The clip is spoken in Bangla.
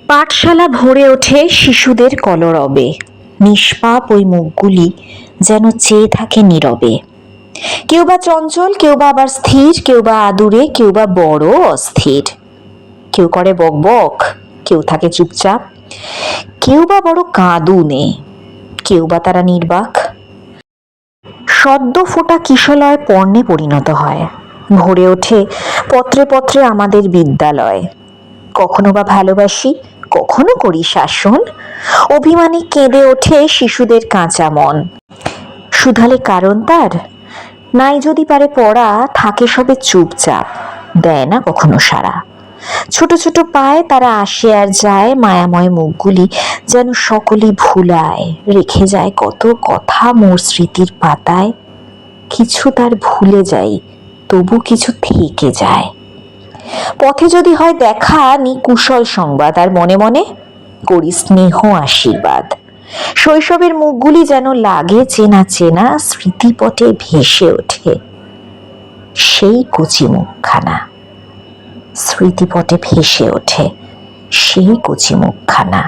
পাঠশালা ভরে ওঠে শিশুদের কলরবে, নিষ্পাপ ওই মুখগুলি যেন চেয়ে থাকে নীরবে। কেউ বা চঞ্চল, কেউ বা আবার স্থির, কেউ বা আদুরে, কেউ বা বড় অস্থির। কেউ করে বকবক, কেউ থাকে চুপচাপ, কেউ বা বড় কাঁদুনে, কেউ বা তারা নির্বাক। সদ্য ফোটা কিশলয় পর্ণে পরিণত হয়, ভরে ওঠে পত্রে পত্রে আমাদের বিদ্যালয়। কখনো বা ভালোবাসি, কখনো করি শাসন, অভিমানে কেঁদে ওঠে শিশুদের কাঁচা মন। শুধালে কারণ তার নাই, যদি পারে পড়া থাকে সবে চুপচাপ, দেয় না কখনো সাড়া। ছোট ছোট পায়ে তারা আসে আর যায়, মায়াময় মুখগুলি যেন সকলই ভুলায়, রেখে যায় কত কথা মোর স্মৃতির পাতায়। কিছু তার ভুলে যাই, তবু কিছু থেকে যায়। পথে যদি হয় দেখা, নি কুশল সংবাদ, আর মনে মনে করি স্নেহ আশীর্বাদ। শৈশবের মুখগুলি যেন লাগে চেনা চেনা, স্মৃতিপটে ভেসে ওঠে সেই কচি মুখখানা। স্মৃতিপটে ভেসে ওঠে সেই কচি মুখখানা।